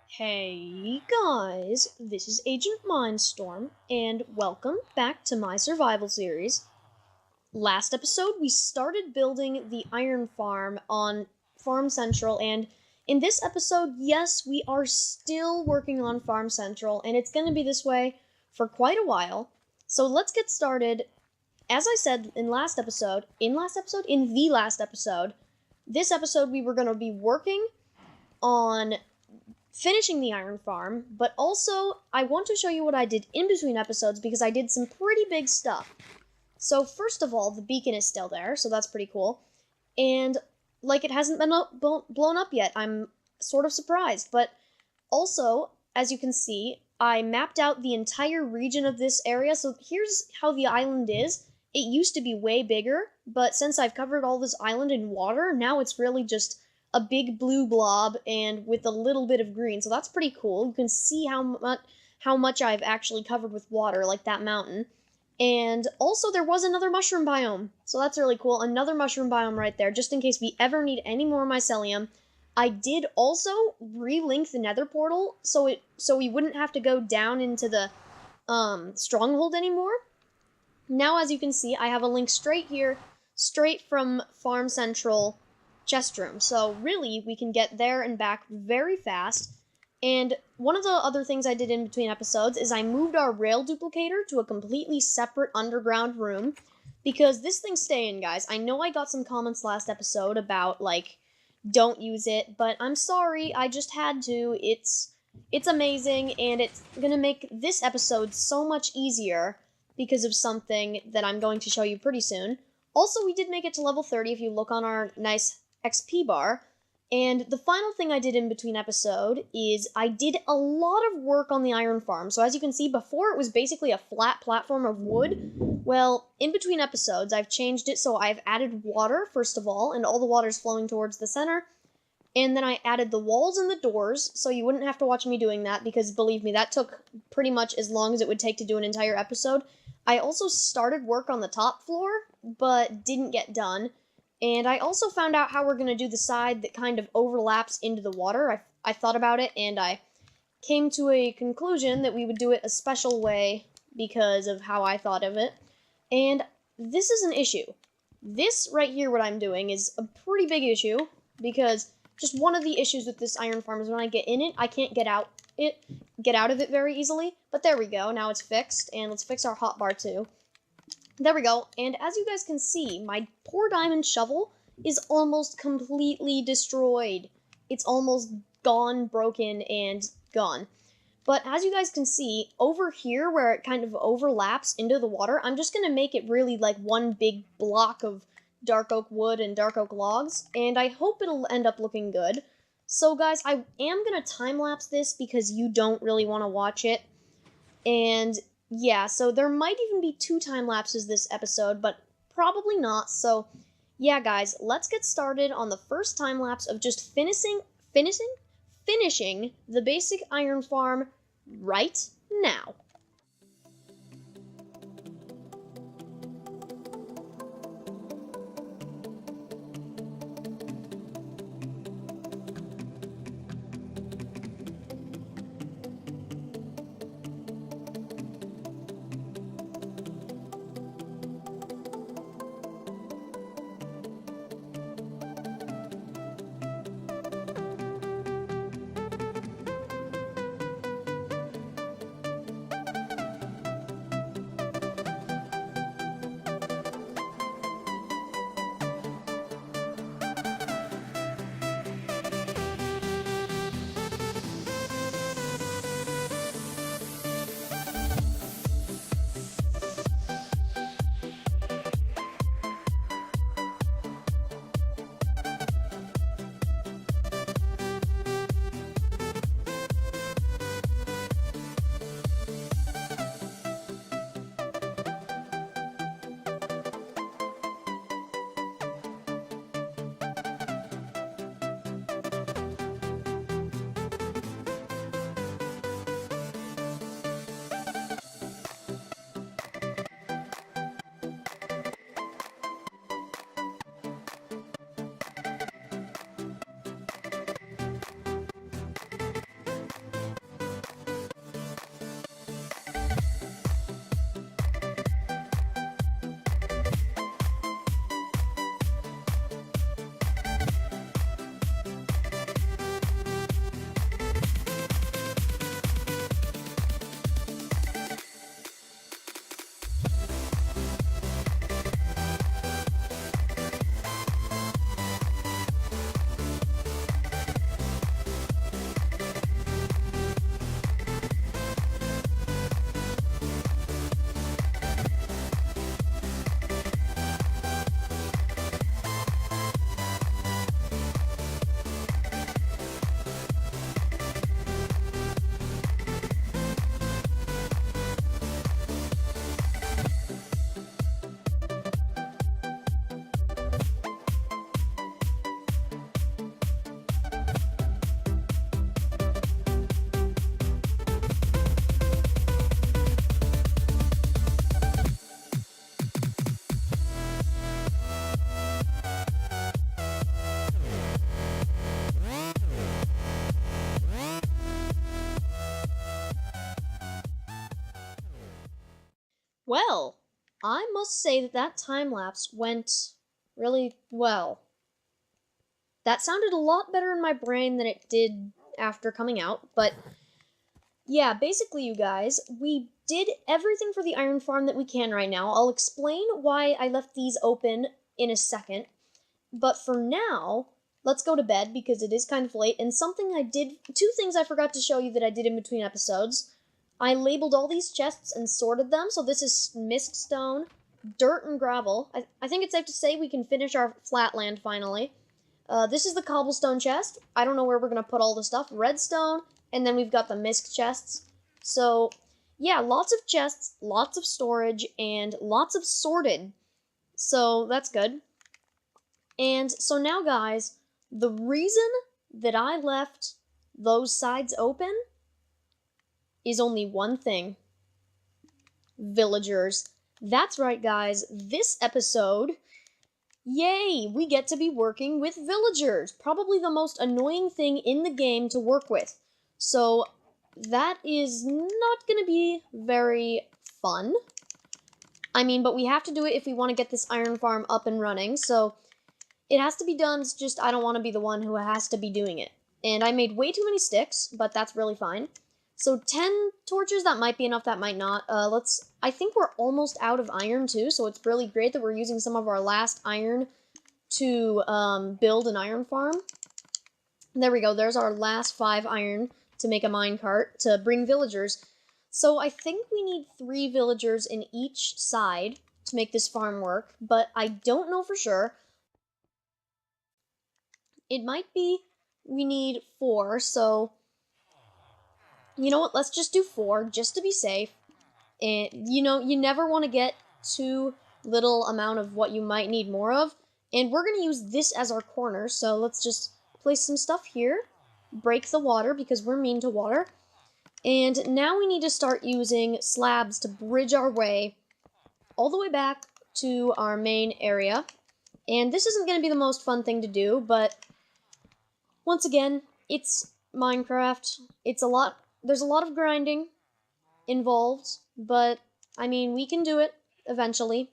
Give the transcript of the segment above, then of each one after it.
Hey guys, this is AgentMindStorm, and welcome back to my survival series. Last episode, we started building the iron farm on Farm Central, and in this episode, yes, we are still working on Farm Central, and it's going to be this way for quite a while. So let's get started. As I said in the last episode, this episode we were going to be working on finishing the iron farm, but also I want to show you what I did in between episodes because I did some pretty big stuff. So first of all, the beacon is still there, so that's pretty cool. And like it hasn't been blown up yet. I'm sort of surprised, but also, as you can see, I mapped out the entire region of this area. So here's how the island is. It used to be way bigger, but since I've covered all this island in water, now it's really just a big blue blob and with a little bit of green. So that's pretty cool. You can see how much I've actually covered with water, like that mountain. And also there was another mushroom biome. So that's really cool. Another mushroom biome right there, just in case we ever need any more mycelium. I did also relink the nether portal so we wouldn't have to go down into the stronghold anymore. Now, as you can see, I have a link straight here, straight from Farm Central chest room. So really, we can get there and back very fast. And one of the other things I did in between episodes is I moved our rail duplicator to a completely separate underground room because this thing's staying, guys. I know I got some comments last episode about, like, don't use it, but I'm sorry, I just had to. It's amazing, and it's gonna make this episode so much easier because of something that I'm going to show you pretty soon. Also, we did make it to level 30 if you look on our nice XP bar. And the final thing I did in between episode is I did a lot of work on the iron farm. So as you can see, before it was basically a flat platform of wood. Well, in between episodes, I've changed it so I've added water, first of all, and all the water's flowing towards the center. And then I added the walls and the doors, so you wouldn't have to watch me doing that, because believe me, that took pretty much as long as it would take to do an entire episode. I also started work on the top floor, but didn't get done. And I also found out how we're going to do the side that kind of overlaps into the water. I thought about it, and I came to a conclusion that we would do it a special way because of how I thought of it. And this is an issue. This right here, what I'm doing, is a pretty big issue, because just one of the issues with this iron farm is when I get in it, I can't get out of it very easily. But there we go, now it's fixed, and let's fix our hotbar too. There we go, and as you guys can see, my poor diamond shovel is almost completely destroyed. It's almost gone, broken, and gone. But as you guys can see, over here where it kind of overlaps into the water, I'm just going to make it really like one big block of dark oak wood and dark oak logs, and I hope it'll end up looking good. So guys, I am going to time-lapse this because you don't really want to watch it, and yeah, so there might even be 2 time lapses this episode, but probably not. So yeah, guys, let's get started on the first time lapse of just finishing the basic iron farm right now. Well, I must say that that time-lapse went really well. That sounded a lot better in my brain than it did after coming out, but yeah, basically, you guys, we did everything for the iron farm that we can right now. I'll explain why I left these open in a second, but for now, let's go to bed because it is kind of late, and two things I forgot to show you that I did in between episodes. I labeled all these chests and sorted them, so this is Misk Stone, dirt, and gravel. I think it's safe to say we can finish our flatland finally. This is the cobblestone chest. I don't know where we're going to put all the stuff. Redstone, and then we've got the Misk chests. So, yeah, lots of chests, lots of storage, and lots of sorted. So, that's good. And so now, guys, the reason that I left those sides open is only one thing. Villagers. That's right, guys. This episode, yay, we get to be working with villagers. Probably the most annoying thing in the game to work with. So that is not going to be very fun. I mean, but we have to do it if we want to get this iron farm up and running. So it has to be done. It's just I don't want to be the one who has to be doing it. And I made way too many sticks, but that's really fine. So 10 torches, that might be enough, that might not. I think we're almost out of iron too, so it's really great that we're using some of our last iron to build an iron farm. There we go, there's our last 5 iron to make a minecart to bring villagers. So I think we need 3 villagers in each side to make this farm work, but I don't know for sure. It might be we need 4, so you know what, let's just do 4, just to be safe. And, you know, you never want to get too little amount of what you might need more of. And we're going to use this as our corner, so let's just place some stuff here. Break the water, because we're mean to water. And now we need to start using slabs to bridge our way all the way back to our main area. And this isn't going to be the most fun thing to do, but once again, it's Minecraft. There's a lot of grinding involved, but I mean, we can do it eventually.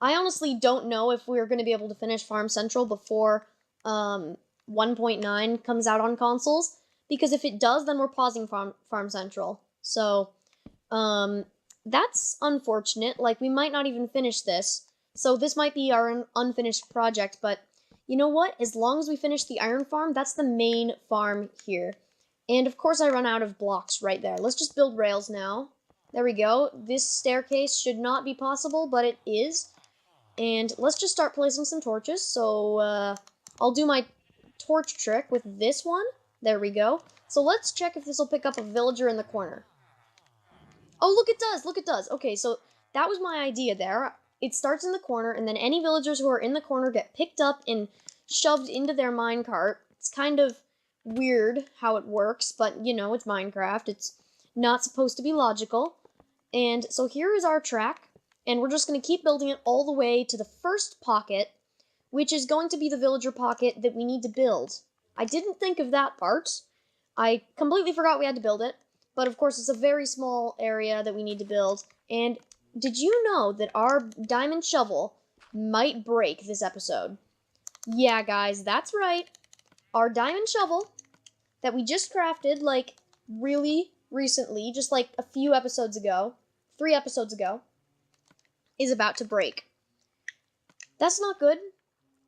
I honestly don't know if we're going to be able to finish Farm Central before 1.9 comes out on consoles, because if it does, then we're pausing Farm Central. So, that's unfortunate. Like, we might not even finish this. So this might be our unfinished project, but you know what? As long as we finish the iron farm, that's the main farm here. And of course I run out of blocks right there. Let's just build rails now. There we go. This staircase should not be possible, but it is. And let's just start placing some torches. So I'll do my torch trick with this one. There we go. So let's check if this will pick up a villager in the corner. Oh, look, it does. Look, it does. Okay, so that was my idea there. It starts in the corner, and then any villagers who are in the corner get picked up and shoved into their minecart. It's kind of weird how it works, but you know, it's Minecraft. It's not supposed to be logical. And so here is our track, and we're just going to keep building it all the way to the first pocket, which is going to be the villager pocket that we need to build. I didn't think of that part. I completely forgot we had to build it, but of course it's a very small area that we need to build. And did you know that our diamond shovel might break this episode? Yeah, guys, that's right. Our diamond shovel that we just crafted, like, really recently, just like a few episodes ago, 3 episodes ago, is about to break. That's not good.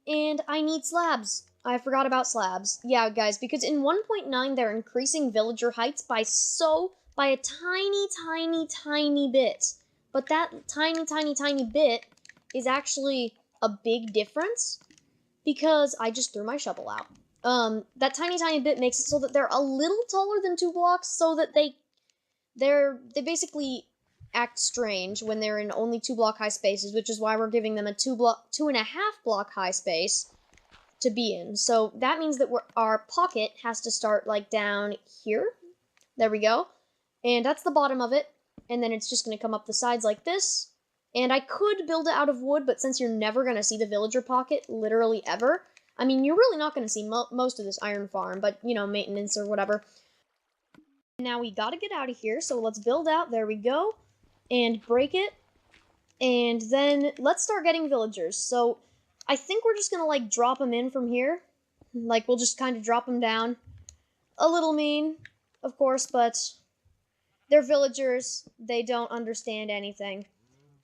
And I need slabs. I forgot about slabs. Yeah, guys, because in 1.9 they're increasing villager heights by a tiny, tiny, tiny bit. But that tiny, tiny, tiny bit is actually a big difference, because I just threw my shovel out. That tiny, tiny bit makes it so that they're a little taller than 2 blocks, so that they basically act strange when they're in only 2 block high spaces, which is why we're giving them a 2.5 block high space to be in. So that means that our pocket has to start, like, down here. There we go. And that's the bottom of it. And then it's just going to come up the sides like this. And I could build it out of wood, but since you're never going to see the villager pocket, literally ever, I mean, you're really not going to see most of this iron farm, but, you know, maintenance or whatever. Now we got to get out of here, so let's build out. There we go. and break it. And then let's start getting villagers. So I think we're just gonna like drop them in from here. Like we'll just kind of drop them down. A little mean, of course, but they're villagers. They don't understand anything.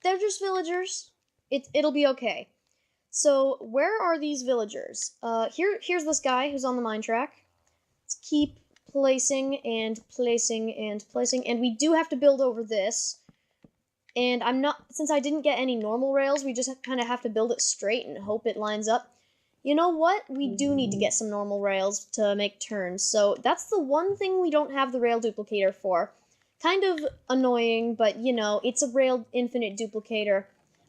They're just villagers. It'll be okay. So where are these villagers? Here's this guy who's on the mine track. Let's keep placing and placing and placing, and we do have to build over this. And since I didn't get any normal rails, we just kind of have to build it straight and hope it lines up. You know what? We do need to get some normal rails to make turns. So that's the one thing we don't have the rail duplicator for. Kind of annoying, but you know, it's a rail infinite duplicator.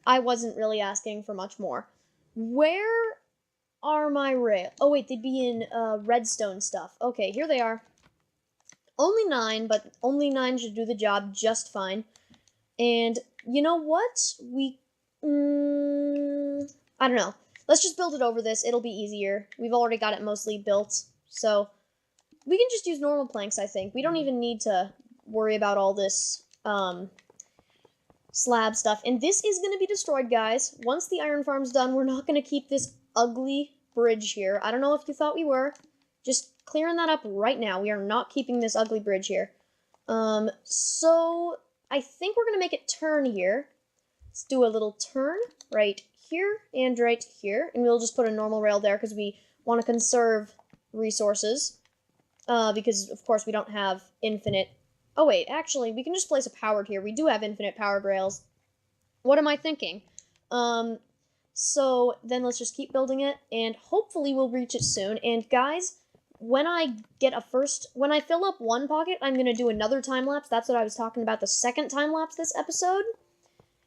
I wasn't really asking for much more. Where are my rail? Oh wait, they'd be in redstone stuff. Okay, here they are. Only 9, but only 9 should do the job just fine. And you know what? I don't know. Let's just build it over this. It'll be easier. We've already got it mostly built. So we can just use normal planks, I think. We don't even need to worry about all this slab stuff. And this is going to be destroyed, guys. Once the iron farm's done, we're not going to keep this ugly bridge here. I don't know if you thought we were. Just clearing that up right now. We are not keeping this ugly bridge here. So I think we're going to make it turn here. Let's do a little turn right here and right here. And we'll just put a normal rail there because we want to conserve resources. Because, of course, we don't have infinite... Oh, wait, actually, we can just place a powered here. We do have infinite powered rails. What am I thinking? So then let's just keep building it, and hopefully we'll reach it soon. And, guys, when I fill up one pocket, I'm going to do another time-lapse. That's what I was talking about. The second time-lapse this episode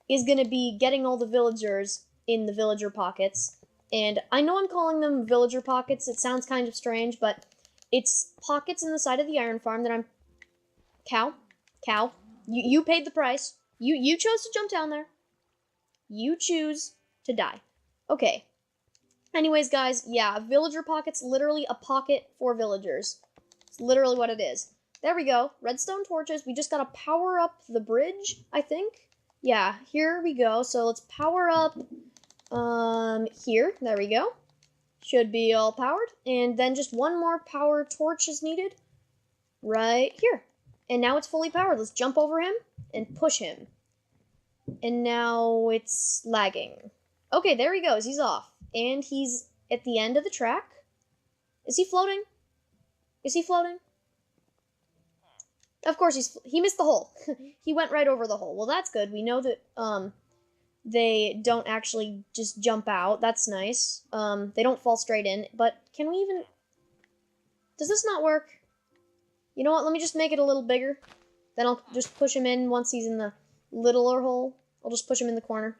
is going to be getting all the villagers in the villager pockets. And I know I'm calling them villager pockets. It sounds kind of strange, but it's pockets in the side of the iron farm that I'm... Cow. You paid the price. You chose to jump down there. You choose to die. Okay. Anyways, guys, yeah, villager pocket's literally a pocket for villagers. It's literally what it is. There we go. Redstone torches. We just gotta power up the bridge, I think. Yeah, here we go. So let's power up, here. There we go. Should be all powered. And then just one more power torch is needed. Right here. And now it's fully powered. Let's jump over him and push him. And now it's lagging. Okay, there he goes. He's off. And he's at the end of the track. Is he floating? Is he floating? Of course he missed the hole. He went right over the hole. Well, that's good. We know that they don't actually just jump out. That's nice. They don't fall straight in. But can we even... Does this not work? You know what? Let me just make it a little bigger. Then I'll just push him in once he's in the littler hole. I'll just push him in the corner.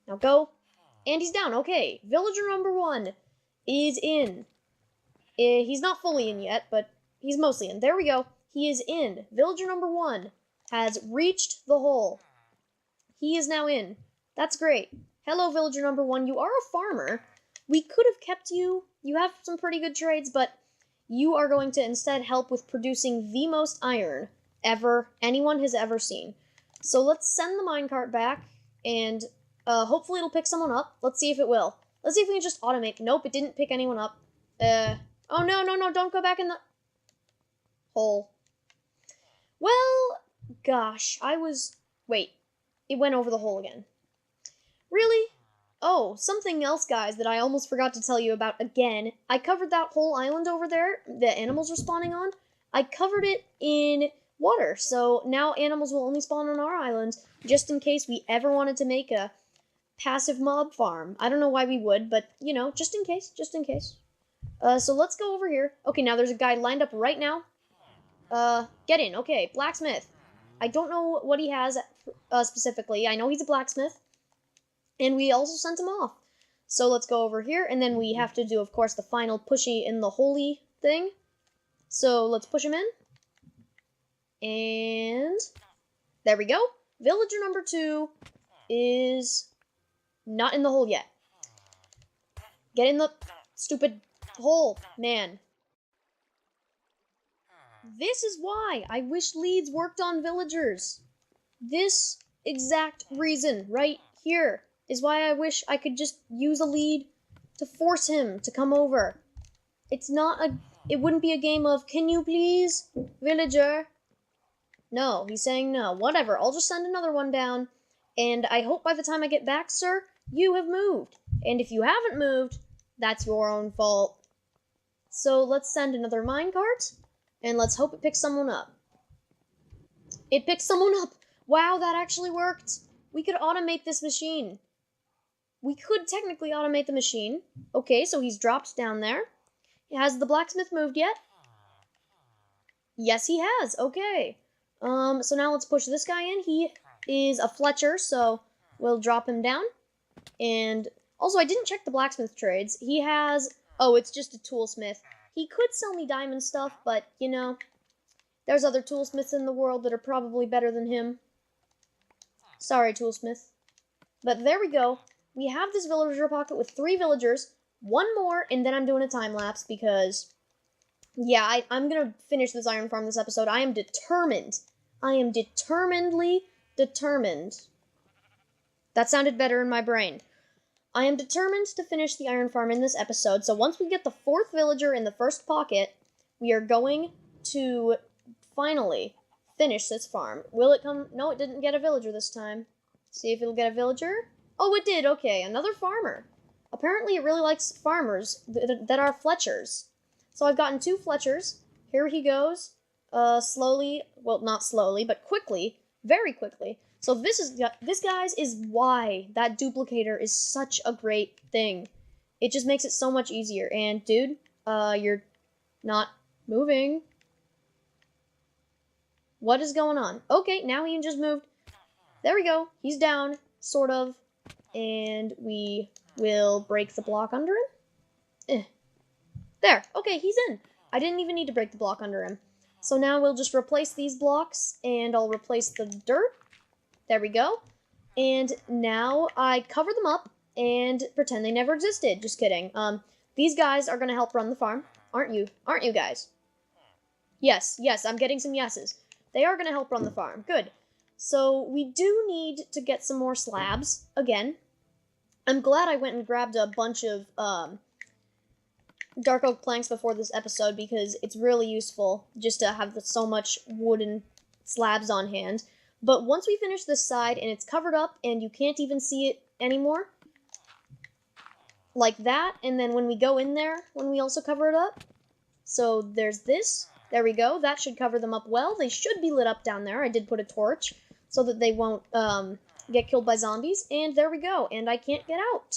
Now go. And he's down. Okay. Villager number 1 is in. He's not fully in yet, but he's mostly in. There we go. He is in. Villager number 1 has reached the hole. He is now in. That's great. Hello, villager number 1. You are a farmer. We could have kept you. You have some pretty good trades, but you are going to instead help with producing the most iron anyone has ever seen. So let's send the minecart back, and hopefully it'll pick someone up. Let's see if it will. Let's see if we can just automate. Nope, it didn't pick anyone up. Oh, no, don't go back in the hole. Well, gosh, wait, it went over the hole again. Really? Oh, something else, guys, that I almost forgot to tell you about again. I covered that whole island over there that animals were spawning on. I covered it in water, so now animals will only spawn on our island, just in case we ever wanted to make a passive mob farm. I don't know why we would, but, you know, just in case. So let's go over here. Okay, now there's a guy lined up right now. Get in. Okay, blacksmith. I don't know what he has specifically. I know he's a blacksmith. And we also sent him off. So let's go over here, and then we have to do, of course, the final pushy in the holy thing. So let's push him in. And there we go. Villager number 2 is not in the hole yet. Get in the stupid hole, man. This is why I wish Leeds worked on villagers. This exact reason right here is why I wish I could just use a lead to force him to come over. It wouldn't be a game of, can you please, villager? No, he's saying no. Whatever, I'll just send another one down, and I hope by the time I get back, sir, you have moved. And if you haven't moved, that's your own fault. So let's send another minecart, and let's hope it picks someone up. It picked someone up! Wow, that actually worked! We could automate this machine. We could technically automate the machine. Okay, so he's dropped down there. Has the blacksmith moved yet? Yes, he has. Okay. So now let's push this guy in. He is a Fletcher, so we'll drop him down. And also, I didn't check the blacksmith trades. He has... Oh, it's just a toolsmith. He could sell me diamond stuff, but, you know, there's other toolsmiths in the world that are probably better than him. Sorry, toolsmith. But there we go. We have this villager pocket with 3 villagers. One more, and then I'm doing a time lapse because, yeah, I'm gonna finish this iron farm this episode. I am determined. I am determinedly determined. That sounded better in my brain. I am determined to finish the iron farm in this episode, so once we get the 4th villager in the first pocket, we are going to finally finish this farm. Will it come? No, it didn't get a villager this time. See if it'll get a villager. Oh, it did. Okay, another farmer. Apparently, it really likes farmers that are Fletchers. So I've gotten 2 Fletchers. Here he goes. Slowly. Well, not slowly, but quickly. Very quickly. So this, guys, is why that duplicator is such a great thing. It just makes it so much easier. And, dude, you're not moving. What is going on? Okay, now he just moved. There we go. He's down, sort of. And we will break the block under him. There. Okay, he's in. I didn't even need to break the block under him. So now we'll just replace these blocks, and I'll replace the dirt. There we go. And now I cover them up and pretend they never existed. Just kidding. These guys are going to help run the farm. Aren't you? Aren't you guys? Yes, I'm getting some yeses. They are going to help run the farm. Good. So we do need to get some more slabs, again. I'm glad I went and grabbed a bunch of dark oak planks before this episode because it's really useful just to have so much wooden slabs on hand. But once we finish this side and it's covered up and you can't even see it anymore, like that, and then when we go in there, when we also cover it up, so there's this, there we go, that should cover them up well. They should be lit up down there. I did put a torch so that they won't get killed by zombies, and there we go, and I can't get out.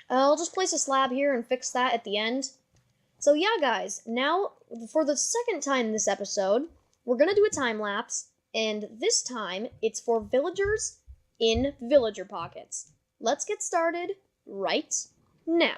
I'll just place a slab here and fix that at the end. So yeah, guys, now, for the second time this episode, we're gonna do a time lapse, and this time, it's for villagers in villager pockets. Let's get started right now.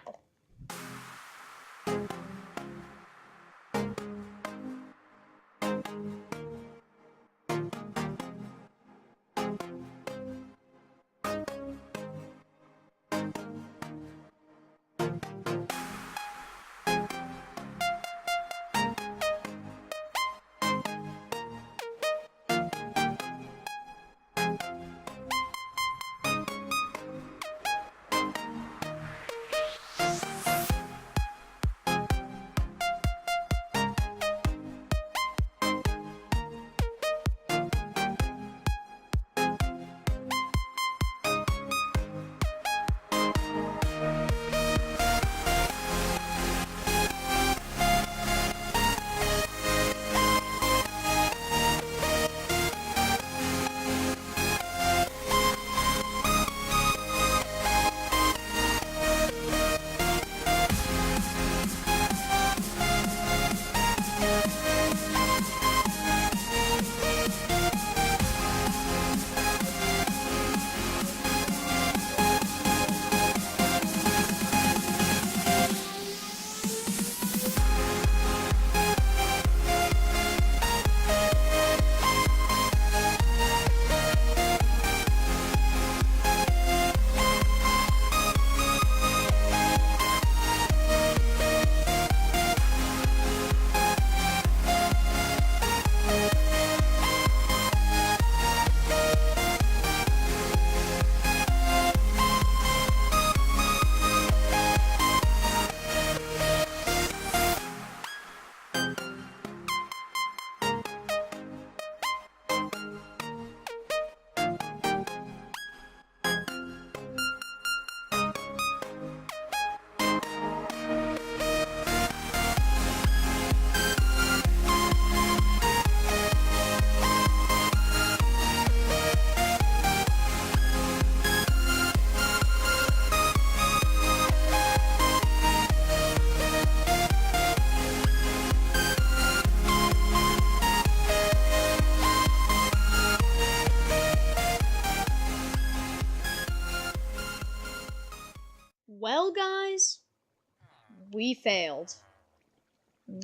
we failed.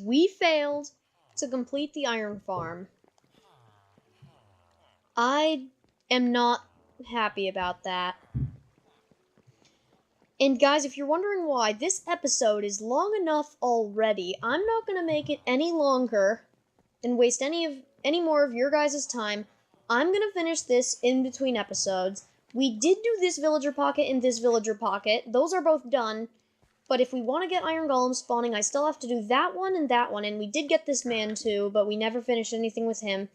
We failed to complete the iron farm. I am not happy about that. And guys, if you're wondering why, this episode is long enough already. I'm not going to make it any longer and waste any more of your guys' time. I'm going to finish this in between episodes. We did do this villager pocket and this villager pocket. Those are both done. But if we want to get iron golems spawning, I still have to do that one. And we did get this man too, but we never finished anything with him.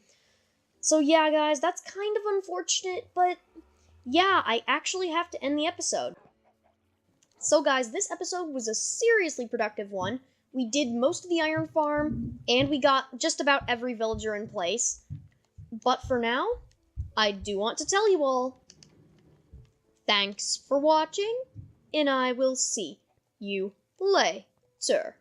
So yeah, guys, that's kind of unfortunate, but yeah, I actually have to end the episode. So guys, this episode was a seriously productive one. We did most of the iron farm, and we got just about every villager in place. But for now, I do want to tell you all, thanks for watching, and I will see you later.